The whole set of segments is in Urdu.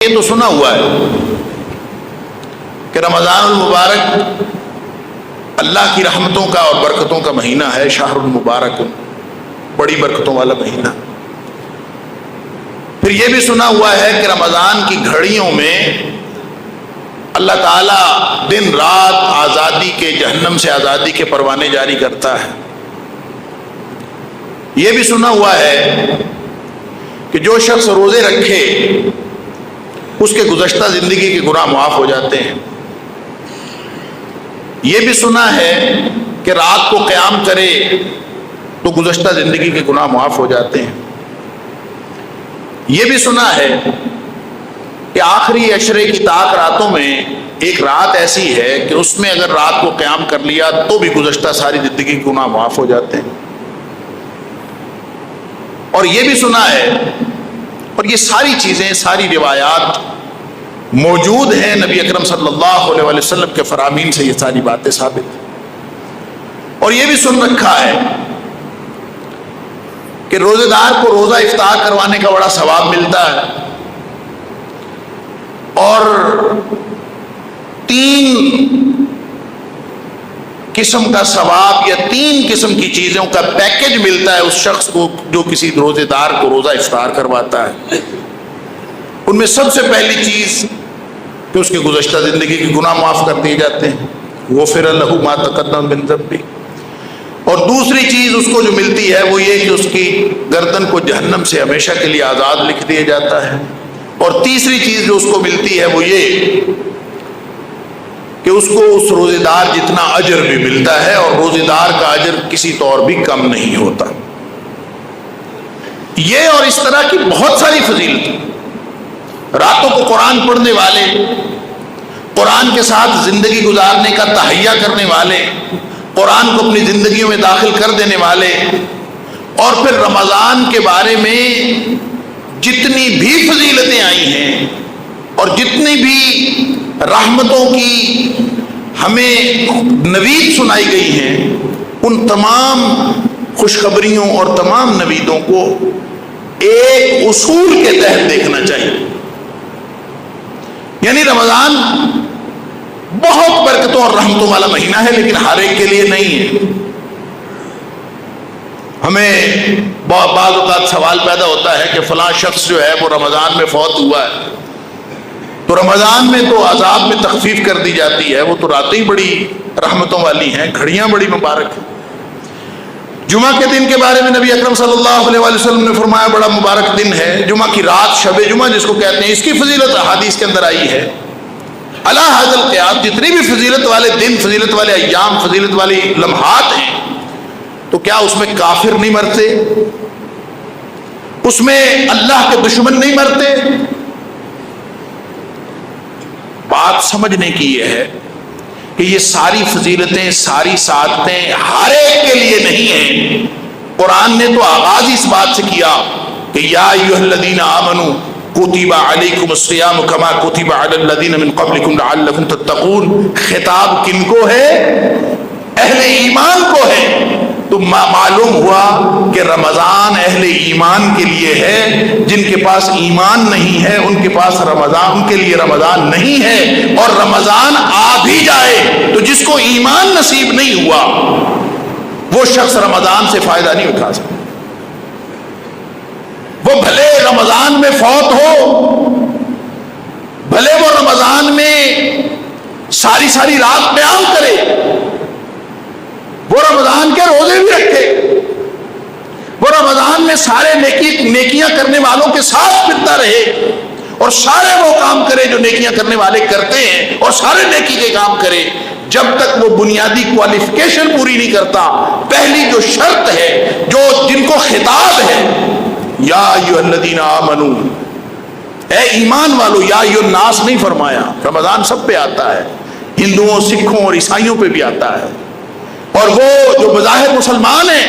یہ تو سنا ہوا ہے کہ رمضان المبارک اللہ کی رحمتوں کا اور برکتوں کا مہینہ ہے، شہر المبارک، بڑی برکتوں والا مہینہ۔ پھر یہ بھی سنا ہوا ہے کہ رمضان کی گھڑیوں میں اللہ تعالیٰ دن رات آزادی کے، جہنم سے آزادی کے پروانے جاری کرتا ہے۔ یہ بھی سنا ہوا ہے کہ جو شخص روزے رکھے اس کے گزشتہ زندگی کے گناہ معاف ہو جاتے ہیں۔ یہ بھی سنا ہے کہ رات کو قیام کرے تو گزشتہ زندگی کے گناہ معاف ہو جاتے ہیں۔ یہ بھی سنا ہے کہ آخری عشرے کی طاق راتوں میں ایک رات ایسی ہے کہ اس میں اگر رات کو قیام کر لیا تو بھی گزشتہ ساری زندگی کے گناہ معاف ہو جاتے ہیں۔ اور یہ بھی سنا ہے، اور یہ ساری چیزیں، ساری روایات موجود ہیں نبی اکرم صلی اللہ علیہ وسلم کے فرامین سے، یہ ساری باتیں ثابت ہیں۔ اور یہ بھی سن رکھا ہے کہ روزے دار کو روزہ افطار کروانے کا بڑا ثواب ملتا ہے، اور 3 قسم کا ثواب یا 3 قسم کی چیزوں کا پیکج ملتا ہے اس شخص کو جو کسی روزے دار کو روزہ افطار کرواتا ہے۔ ان میں سب سے پہلی چیز کہ اس کی گزشتہ زندگی کے گناہ معاف کر دیے جاتے ہیں، غفر لہ ما تقدم من ذنبہ۔ اور دوسری چیز اس کو جو ملتی ہے وہ یہ کہ اس کی گردن کو جہنم سے ہمیشہ کے لیے آزاد لکھ دیا جاتا ہے۔ اور تیسری چیز جو اس کو ملتی ہے وہ یہ کہ اس کو اس روزے دار جتنا اجر بھی ملتا ہے، اور روزے دار کا اجر کسی طور بھی کم نہیں ہوتا۔ یہ اور اس طرح کی بہت ساری فضیلت، راتوں کو قرآن پڑھنے والے، قرآن کے ساتھ زندگی گزارنے کا تہیہ کرنے والے، قرآن کو اپنی زندگیوں میں داخل کر دینے والے، اور پھر رمضان کے بارے میں جتنی بھی فضیلتیں آئی ہیں اور جتنی بھی رحمتوں کی ہمیں نوید سنائی گئی ہیں، ان تمام خوشخبریوں اور تمام نویدوں کو ایک اصول کے تحت دیکھنا چاہیے۔ یعنی رمضان بہت برکتوں اور رحمتوں والا مہینہ ہے، لیکن ہر ایک کے لیے نہیں ہے۔ ہمیں بعض اوقات سوال پیدا ہوتا ہے کہ فلاں شخص جو ہے وہ رمضان میں فوت ہوا ہے، تو رمضان میں تو عذاب میں تخفیف کر دی جاتی ہے، وہ تو راتیں ہی بڑی رحمتوں والی ہیں، گھڑیاں بڑی مبارک ہیں۔ جمعہ کے دن کے بارے میں نبی اکرم صلی اللہ علیہ وسلم نے فرمایا بڑا مبارک دن ہے، جمعہ کی رات، شب جمعہ جس کو کہتے ہیں، اس کی فضیلت حدیث کے اندر آئی ہے۔ اللہ حاضر القیام، جتنی بھی فضیلت والے دن، فضیلت والے ایام، فضیلت والی لمحات ہیں، تو کیا اس میں کافر نہیں مرتے؟ اس میں اللہ کے دشمن نہیں مرتے؟ بات سمجھنے کی یہ ہے کہ یہ ساری فضیلتیں، ساری سعادتیں ہر ایک کے لیے نہیں ہیں۔ قرآن نے تو آغاز اس بات سے کیا کہ یا ایھا الذین آمنوا کتب علیکم الصیام کما کتب علی الذین من قبلکم لعلکم تتقون۔ خطاب کن کو ہے؟ اہل ایمان کو ہے۔ تو معلوم ہوا کہ رمضان اہل ایمان کے لیے ہے، جن کے پاس ایمان نہیں ہے ان کے پاس رمضان، ان کے لیے رمضان نہیں ہے۔ اور رمضان آ بھی جائے تو جس کو ایمان نصیب نہیں ہوا وہ شخص رمضان سے فائدہ نہیں اٹھا سکتا۔ وہ بھلے رمضان میں فوت ہو، بھلے وہ رمضان میں ساری ساری رات قیام کرے، وہ رمضان کے روزے بھی رکھے، وہ رمضان میں سارے نیکیاں کرنے والوں کے ساتھ پھرتا رہے، اور سارے وہ کام کرے جو نیکیاں کرنے والے کرتے ہیں، اور سارے نیکی کے کام کرے، جب تک وہ بنیادی کوالیفیکیشن پوری نہیں کرتا، پہلی جو شرط ہے، جو جن کو خطاب ہے، یا ایھا الذین آمنوا، اے ایمان والو، یا ایھا الناس نہیں فرمایا۔ رمضان سب پہ آتا ہے، ہندوؤں، سکھوں اور عیسائیوں پہ بھی آتا ہے، اور وہ جو بظاہر مسلمان ہیں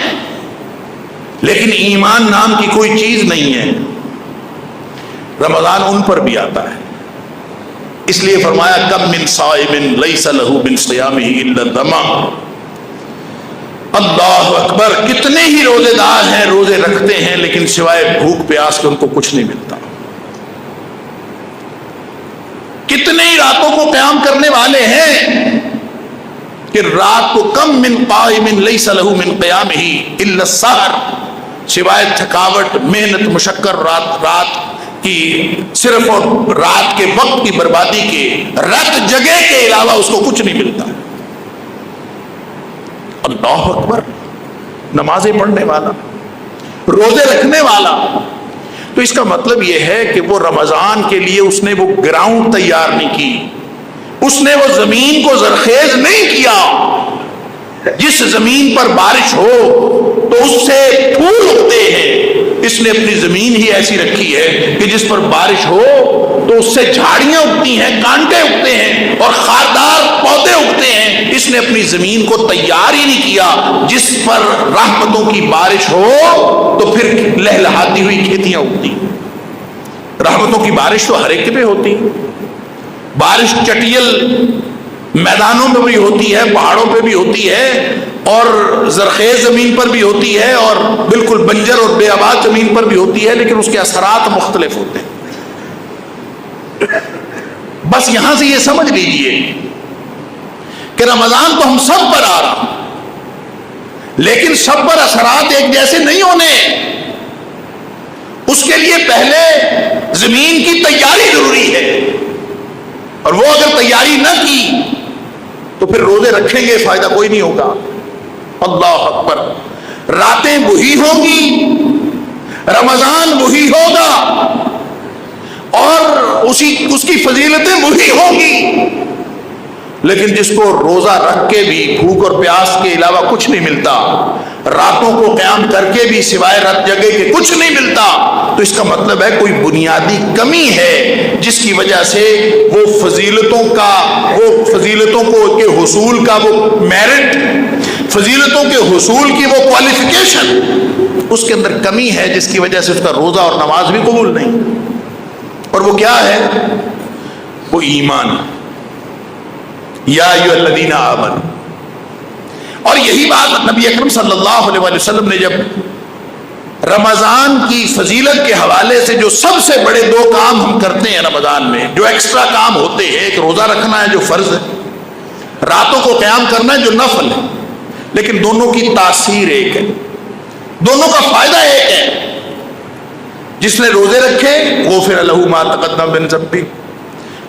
لیکن ایمان نام کی کوئی چیز نہیں ہے، رمضان ان پر بھی آتا ہے۔ اس لیے فرمایا کم من صائم لیس لہ من صیامہ الا الظما۔ اللہ اکبر، کتنے ہی روزے دار ہیں، روزے رکھتے ہیں، لیکن سوائے بھوک پیاس کے ان کو کچھ نہیں ملتا۔ کو قیام کرنے والے ہیں کہ رات کو کم من قائم لیس له من قیامہ الا السحر، سوائے تھکاوٹ، محنت، مشقت، رات کی صرف اور رات کے وقت کی بربادی کے، رت جگہ کے علاوہ اس کو کچھ نہیں ملتا۔ اللہ اکبر، نمازیں پڑھنے والا، روزے رکھنے والا، تو اس کا مطلب یہ ہے کہ وہ رمضان کے لیے اس نے وہ گراؤنڈ تیار نہیں کی، اس نے وہ زمین کو زرخیز نہیں کیا۔ جس زمین پر بارش ہو تو اس سے پھول اگتے ہیں، اس نے اپنی زمین ہی ایسی رکھی ہے کہ جس پر بارش ہو تو اس سے جھاڑیاں اگتی ہیں، کانٹے اگتے ہیں اور خاردار پودے اگتے ہیں۔ اس نے اپنی زمین کو تیار ہی نہیں کیا جس پر رحمتوں کی بارش ہو تو پھر لہلہاتی ہوئی کھیتیاں اگتی۔ رحمتوں کی بارش تو ہر ایک پہ ہوتی، بارش چٹیل میدانوں میں بھی ہوتی ہے، پہاڑوں پہ بھی ہوتی ہے، اور زرخیز زمین پر بھی ہوتی ہے، اور بالکل بنجر اور بے آباد زمین پر بھی ہوتی ہے، لیکن اس کے اثرات مختلف ہوتے ہیں۔ بس یہاں سے یہ سمجھ لیجئے کہ رمضان تو ہم سب پر آ رہا، لیکن سب پر اثرات ایک جیسے نہیں ہونے، اس کے لیے پہلے زمین کی تیاری ضروری ہے، اور وہ اگر تیاری نہ کی تو پھر روزے رکھیں گے فائدہ کوئی نہیں ہوگا۔ اللہ اکبر، راتیں وہی ہوں گی، رمضان وہی ہوگا، اور اس کی فضیلتیں وہی ہوں گی، لیکن جس کو روزہ رکھ کے بھی بھوک اور پیاس کے علاوہ کچھ نہیں ملتا، راتوں کو قیام کر کے بھی سوائے رات جگہ کے کچھ نہیں ملتا، تو اس کا مطلب ہے کوئی بنیادی کمی ہے جس کی وجہ سے وہ فضیلتوں کے حصول کا وہ میرٹ، فضیلتوں کے حصول کی وہ کوالیفیکیشن، اس کے اندر کمی ہے، جس کی وجہ سے اس کا روزہ اور نماز بھی قبول نہیں۔ اور وہ کیا ہے؟ وہ ایمان، یا ایھا الذین آمنوا۔ اور یہی بات نبی اکرم صلی اللہ علیہ وسلم نے جب رمضان کی فضیلت کے حوالے سے جو سب سے بڑے دو کام ہم کرتے ہیں رمضان میں، جو ایکسٹرا کام ہوتے ہیں، ایک روزہ رکھنا ہے جو فرض ہے، راتوں کو قیام کرنا ہے جو نفل ہے، لیکن دونوں کی تاثیر ایک ہے، دونوں کا فائدہ ایک ہے۔ جس نے روزے رکھے غفر لہ ما تقدم من ذنبہ،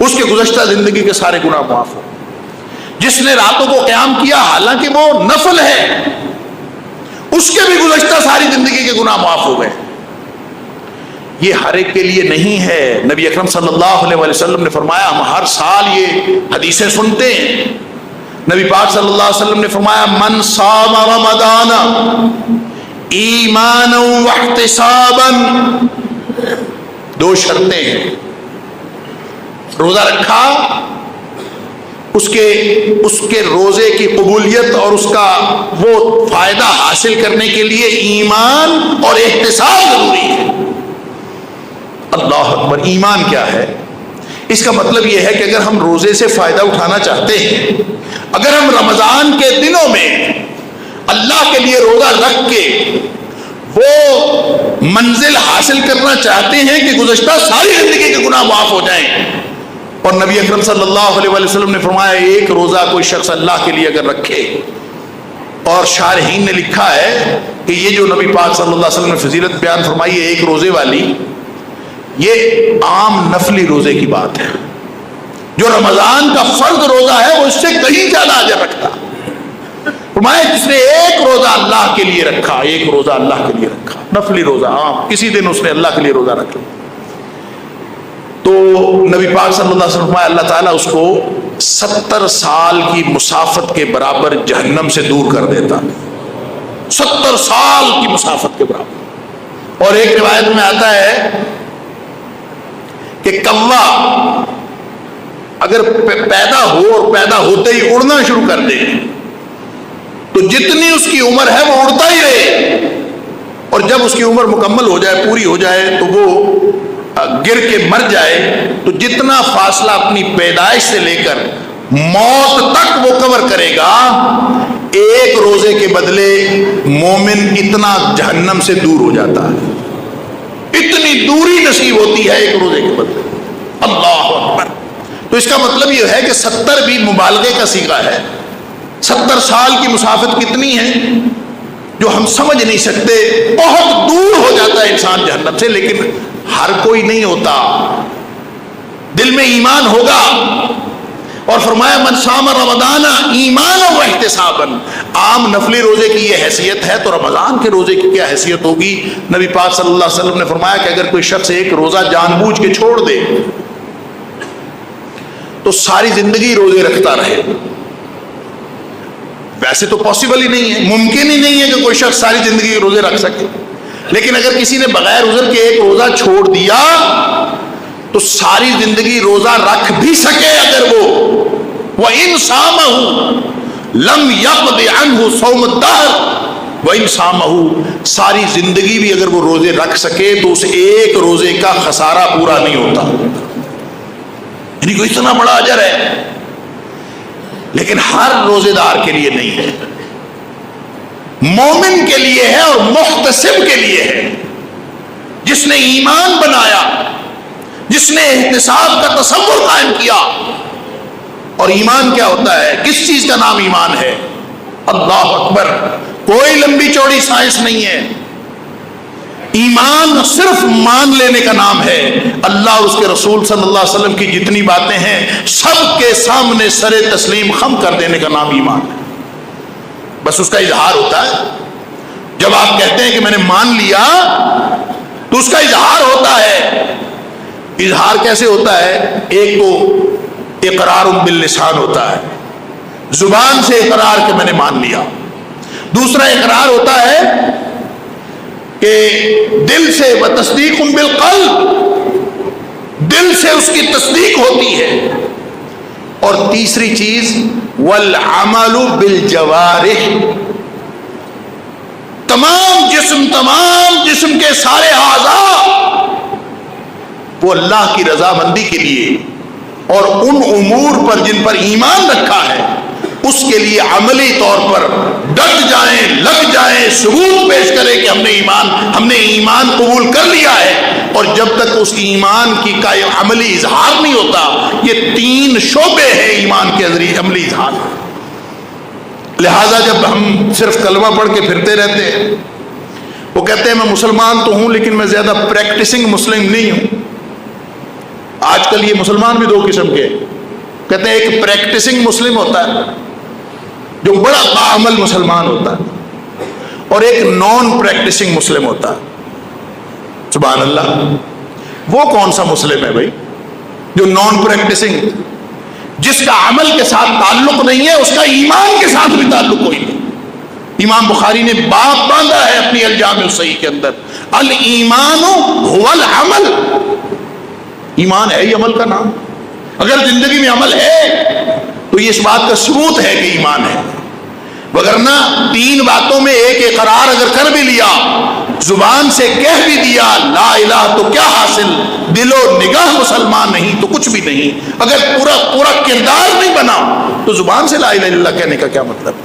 اس کے گزشتہ زندگی کے سارے گناہ معاف ہو۔ جس نے راتوں کو قیام کیا حالانکہ وہ نفل ہے، اس کے بھی گزشتہ ساری زندگی کے گناہ معاف ہو گئے۔ یہ ہر ایک کے لیے نہیں ہے۔ نبی اکرم صلی اللہ علیہ وسلم نے فرمایا، ہم ہر سال یہ حدیثیں سنتے ہیں، نبی پاک صلی اللہ علیہ وسلم نے فرمایا، من صام رمضان ایمانا واحتسابا، دو شرطیں ہیں، روزہ رکھا، اس کے روزے کی قبولیت اور اس کا وہ فائدہ حاصل کرنے کے لیے ایمان اور احتساب ضروری ہے۔ اللہ اکبر، ایمان کیا ہے؟ اس کا مطلب یہ ہے کہ اگر ہم روزے سے فائدہ اٹھانا چاہتے ہیں، اگر ہم رمضان کے دنوں میں اللہ کے لیے روزہ رکھ کے وہ منزل حاصل کرنا چاہتے ہیں کہ گزشتہ ساری زندگی کے گناہ معاف ہو جائیں، اور نبی اکرم صلی اللہ علیہ وسلم نے فرمایا، ایک روزہ کوئی شخص اللہ کے لیے اگر رکھے، اور شارحین نے لکھا ہے کہ یہ جو نبی پاک صلی اللہ علیہ وسلم نے فضیلت بیان فرمائی ہے ایک روزے والی، یہ عام نفلی روزے کی بات ہے۔ جو رمضان کا فرض روزہ ہے وہ اس سے کہیں زیادہ اجر رکھتا۔ فرمایا جس نے ایک روزہ اللہ کے لیے رکھا، ایک روزہ اللہ کے لیے رکھا، نفلی روزہ، عام کسی دن اس نے اللہ کے لیے روزہ رکھا، تو نبی پاک صلی اللہ علیہ وسلم فرمایا اللہ تعالیٰ اس کو 70 سال کی مسافت کے برابر جہنم سے دور کر دیتا، 70 سال کی مسافت کے برابر۔ اور ایک روایت میں آتا ہے کہ کوا اگر پیدا ہو اور پیدا ہوتے ہی اڑنا شروع کر دے تو جتنی اس کی عمر ہے وہ اڑتا ہی رہے، اور جب اس کی عمر مکمل ہو جائے، پوری ہو جائے، تو وہ گر کے مر جائے، تو جتنا فاصلہ اپنی پیدائش سے لے کر موت تک وہ کور کرے گا، ایک روزے کے بدلے مومن اتنا جہنم سے دور ہو جاتا ہے، اتنی دوری نصیب ہوتی ہے ایک روزے کے بدلے۔ اللہ اکبر۔ تو تو اس کا مطلب یہ ہے کہ 70 بھی مبالغے کا صیغہ ہے. 70 سال کی مسافت کتنی ہے جو ہم سمجھ نہیں سکتے. بہت دور ہو جاتا ہے انسان جہنم سے، لیکن ہر کوئی نہیں ہوتا. دل میں ایمان ہوگا. اور فرمایا من صام رمضان ایمانا و احتسابا. عام نفلی روزے کی یہ حیثیت ہے تو رمضان کے روزے کی کیا حیثیت ہوگی؟ نبی پاک صلی اللہ علیہ وسلم نے فرمایا کہ اگر کوئی شخص ایک روزہ جان بوجھ کے چھوڑ دے تو ساری زندگی روزے رکھتا رہے. ویسے تو پاسبل ہی نہیں ہے، ممکن ہی نہیں ہے کہ کوئی شخص ساری زندگی روزے رکھ سکے. لیکن اگر کسی نے بغیر عذر کے ایک روزہ چھوڑ دیا تو ساری زندگی روزہ رکھ بھی سکے. اگر وَإِن صَامَهُ لَمْ يَقْضِ عَنْهُ صَوْمُ الدَّهْرِ وَإِن صَامَهُ ساری زندگی بھی اگر وہ روزے رکھ سکے تو اس ایک روزے کا خسارہ پورا نہیں ہوتا. یعنی کوئی اتنا بڑا اجر ہے، لیکن ہر روزے دار کے لیے نہیں ہے. مومن کے لیے ہے اور محتسب کے لیے ہے. جس نے ایمان بنایا، جس نے احتساب کا تصور قائم کیا. اور ایمان کیا ہوتا ہے؟ کس چیز کا نام ایمان ہے؟ اللہ اکبر. کوئی لمبی چوڑی سائنس نہیں ہے. ایمان صرف مان لینے کا نام ہے. اللہ اور اس کے رسول صلی اللہ علیہ وسلم کی جتنی باتیں ہیں سب کے سامنے سر تسلیم خم کر دینے کا نام ایمان ہے. بس اس کا اظہار ہوتا ہے. جب آپ کہتے ہیں کہ میں نے مان لیا تو اس کا اظہار ہوتا ہے. اظہار کیسے ہوتا ہے؟ ایک تو اقرار باللسان ہوتا ہے، زبان سے اقرار کہ میں نے مان لیا. دوسرا اقرار ہوتا ہے کہ دل سے وتصدیق بالقلب، دل سے اس کی تصدیق ہوتی ہے. اور تیسری چیز والعمل بالجوارح، تمام جسم کے سارے اعضاء وہ اللہ کی رضامندی کے لیے اور ان امور پر جن پر ایمان رکھا ہے اس کے لیے عملی طور پر ڈٹ جائیں، لگ جائیں، ثبوت پیش کریں کہ ہم نے ایمان قبول کر لیا ہے. اور جب تک اس ایمان کا عملی اظہار نہیں ہوتا، یہ 3 شعبے ہیں ایمان کے ذریعے عملی اظہار. لہذا جب ہم صرف کلمہ پڑھ کے پھرتے رہتے ہیں، وہ کہتے ہیں میں مسلمان تو ہوں لیکن میں زیادہ پریکٹسنگ مسلم نہیں ہوں. آج کل یہ مسلمان بھی 2 قسم کے کہتے ہیں. ایک پریکٹسنگ مسلم ہوتا ہے جو بڑا باعمل مسلمان ہوتا ہے، اور ایک نان پریکٹسنگ مسلم ہوتا ہے. سبحان اللہ. وہ کون سا مسلم ہے بھائی جو نان پریکٹسنگ، جس کا عمل کے ساتھ تعلق نہیں ہے، اس کا ایمان کے ساتھ بھی تعلق کوئی نہیں. امام بخاری نے باب باندھا ہے اپنی الجامع الصحیح کے اندر، الایمان هو العمل. ایمان ہے ہی عمل کا نام. اگر زندگی میں عمل ہے تو یہ اس بات کا ثبوت ہے کہ ایمان ہے. وگرنہ 3 باتوں میں ایک اقرار اگر کر بھی لیا، زبان سے کہہ بھی دیا لا الہ، تو کیا حاصل؟ دل و نگاہ مسلمان نہیں تو کچھ بھی نہیں. اگر پورا کردار نہیں بنا تو زبان سے لا الہ الا اللہ کہنے کا کیا مطلب؟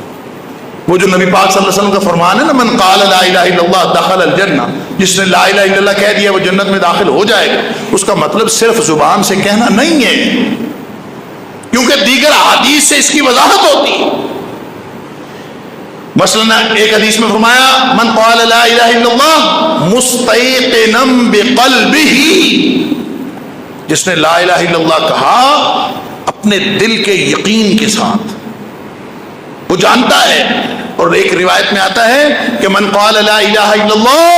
وہ جو نبی پاک صلی اللہ علیہ وسلم کا فرمان ہے نا، من قال لا الہ الا اللہ دخل الجنہ، جس نے لا الہ الا اللہ کہہ دیا وہ جنت میں داخل ہو جائے گا. اس کا مطلب صرف زبان سے کہنا نہیں ہے، کیونکہ دیگر احادیث سے اس کی وضاحت ہوتی ہے. مثلا ایک حدیث میں فرمایا من قال لا الہ الا اللہ مستیقنا بقلبہ، جس نے لا الہ الا اللہ کہا اپنے دل کے یقین کے ساتھ، وہ جانتا ہے. اور ایک روایت میں آتا ہے کہ من قال لا الہ الا اللہ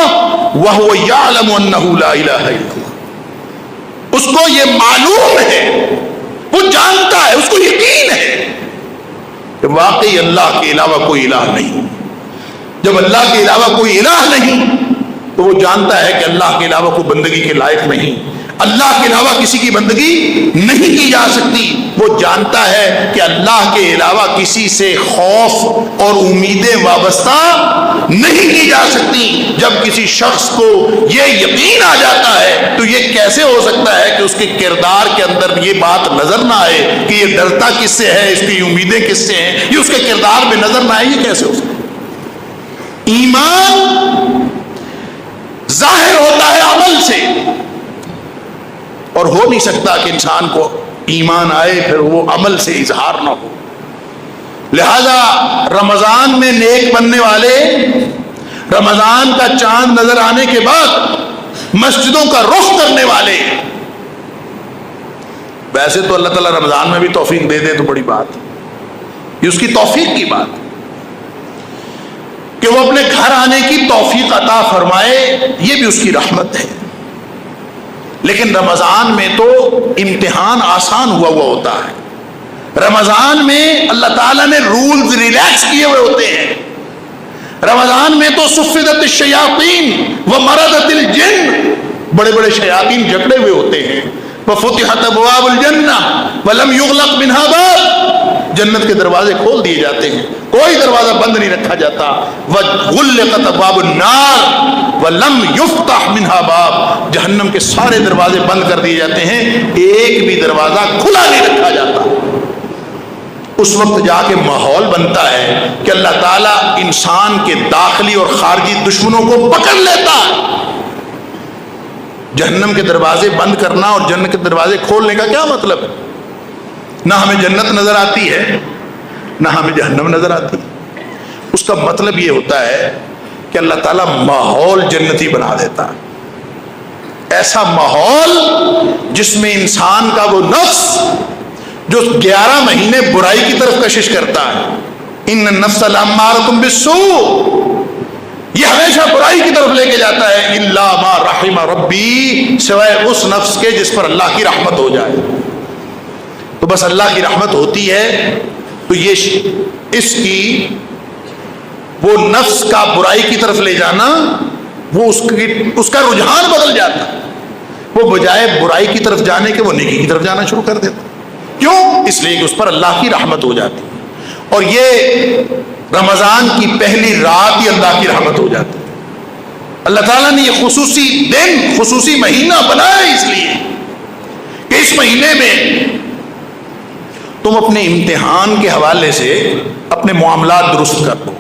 وهو يعلم انه لا الہ الا اللہ، اس کو یہ معلوم ہے، وہ جانتا ہے، اس کو یقین ہے کہ واقعی اللہ کے علاوہ کوئی الہ نہیں. جب اللہ کے علاوہ کوئی الہ نہیں تو وہ جانتا ہے کہ اللہ کے علاوہ کوئی بندگی کے لائق نہیں، اللہ کے علاوہ کسی کی بندگی نہیں کی جا سکتی. وہ جانتا ہے کہ اللہ کے علاوہ کسی سے خوف اور امیدیں وابستہ نہیں کی جا سکتی. جب کسی شخص کو یہ یقین آ جاتا ہے تو یہ کیسے ہو سکتا ہے کہ اس کے کردار کے اندر یہ بات نظر نہ آئے کہ یہ ڈرتا کس سے ہے، اس کی امیدیں کس سے ہیں، یہ اس کے کردار میں نظر نہ آئے. یہ کیسے ہو سکتا ہے؟ ایمان ظاہر ہوتا ہے عمل سے، اور ہو نہیں سکتا کہ انسان کو ایمان آئے پھر وہ عمل سے اظہار نہ ہو. لہذا رمضان میں نیک بننے والے رمضان کا چاند نظر آنے کے بعد مسجدوں کا رخ کرنے والے. ویسے تو اللہ تعالیٰ رمضان میں بھی توفیق دے دے تو بڑی بات، یہ اس کی توفیق کی بات کہ وہ اپنے گھر آنے کی توفیق عطا فرمائے، یہ بھی اس کی رحمت ہے. لیکن رمضان میں تو امتحان آسان ہوا ہوتا ہے. رمضان میں اللہ تعالیٰ نے رولز ریلیکس کیے ہوئے ہوتے ہیں. رمضان میں تو صفدت الشیاطین ومردت الجن، بڑے بڑے شیاطین جکڑے ہوئے ہوتے ہیں. وفتحت ابواب الجنہ ولم یغلق منہا باب، جنت کے دروازے کھول دیے جاتے ہیں، کوئی دروازہ بند نہیں رکھا جاتا. وغلقت ابواب النار ولم یفتح منہا باب، جہنم کے سارے دروازے بند کر دیے جاتے ہیں، ایک بھی دروازہ کھلا نہیں رکھا جاتا. اس وقت جا کے ماحول بنتا ہے کہ اللہ تعالیٰ انسان کے داخلی اور خارجی دشمنوں کو پکڑ لیتا ہے. جہنم کے دروازے بند کرنا اور جنت کے دروازے کھولنے کا کیا مطلب ہے؟ نہ ہمیں جنت نظر آتی ہے نہ ہمیں جہنم نظر آتی. اس کا مطلب یہ ہوتا ہے کہ اللہ تعالیٰ ماحول جنتی بنا دیتا ہے. ایسا ماحول جس میں انسان کا وہ نفس جو 11 مہینے برائی کی طرف کشش کرتا ہے، ان النفس لامارۃ بالسوء، یہ ہمیشہ برائی کی طرف لے کے جاتا ہے. الا ما رحم ربی، سوائے اس نفس کے جس پر اللہ کی رحمت ہو جائے. تو بس اللہ کی رحمت ہوتی ہے تو یہ اس کی وہ نفس کا برائی کی طرف لے جانا، وہ اس کا رجحان بدل جاتا. وہ بجائے برائی کی طرف جانے کے وہ نیکی کی طرف جانا شروع کر دیتا. کیوں؟ اس لیے کہ اس پر اللہ کی رحمت ہو جاتی. اور یہ رمضان کی پہلی رات ہی اللہ کی رحمت ہو جاتی. اللہ تعالیٰ نے یہ خصوصی دن، خصوصی مہینہ بنایا اس لیے کہ اس مہینے میں تم اپنے امتحان کے حوالے سے اپنے معاملات درست کر دو.